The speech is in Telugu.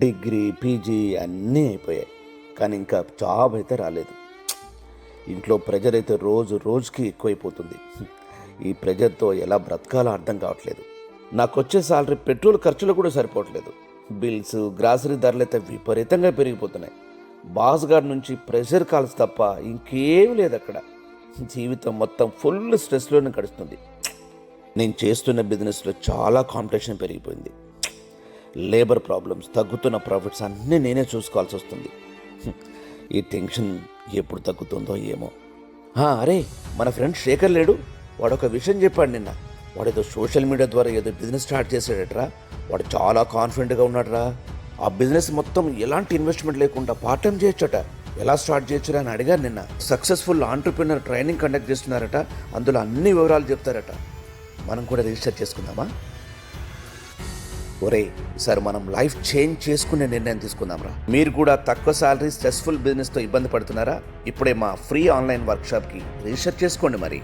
డిగ్రీ పీజీ అన్నీ అయిపోయాయి, కానీ ఇంకా జాబ్ అయితే రాలేదు. ఇంట్లో ప్రెజర్ అయితే రోజు రోజుకి ఎక్కువైపోతుంది. ఈ ప్రెజర్తో ఎలా బ్రతకాలో అర్థం కావట్లేదు. నాకు వచ్చే సాలరీ పెట్రోల్ ఖర్చులు కూడా సరిపోవట్లేదు. బిల్స్ గ్రాసరీ ధరలు అయితే విపరీతంగా పెరిగిపోతున్నాయి. బాస్ గారి నుంచి ప్రెషర్ కాల్స్ తప్ప ఇంకేం లేదు అక్కడ. జీవితం మొత్తం ఫుల్ స్ట్రెస్లోనే గడుస్తుంది. నేను చేస్తున్న బిజినెస్లో చాలా కాంపిటీషన్ పెరిగిపోయింది. లేబర్ ప్రాబ్లమ్స్, తగ్గుతున్న ప్రాఫిట్స్ అన్నీ నేనే చూసుకోవాల్సి వస్తుంది. ఈ టెన్షన్ ఎప్పుడు తగ్గుతుందో ఏమో. అరే, మన ఫ్రెండ్ శేఖర్ లేడు? వాడు ఒక విషయం చెప్పాడు నిన్న. వాడేదో సోషల్ మీడియా ద్వారా ఏదో బిజినెస్ స్టార్ట్ చేశాడట్రా. వాడు చాలా కాన్ఫిడెంట్గా ఉన్నాడురా. ఆ బిజినెస్ మొత్తం ఎలాంటి ఇన్వెస్ట్మెంట్ లేకుండా పార్ట్ టైం చేయొచ్చట. ఎలా స్టార్ట్ చేయొచ్చురా అని అడిగారు నిన్న. సక్సెస్ఫుల్ ఆంటర్‌ప్రెన్యూర్ ట్రైనింగ్ కండక్ట్ చేస్తున్నారట. అందులో అన్ని వివరాలు చెప్తారట. మనం కూడా రిజిస్టర్ చేసుకుందామా? ఒరే, ఈసారి మనం లైఫ్ చేంజ్ చేసుకునే నిర్ణయం తీసుకుందాంరా. మీరు కూడా తక్కువ సాలరీ స్ట్రెస్ఫుల్ బిజినెస్తో ఇబ్బంది పడుతున్నారా? ఇప్పుడే మా ఫ్రీ ఆన్లైన్ వర్క్షాప్కి రిజిస్టర్ చేసుకోండి మరి.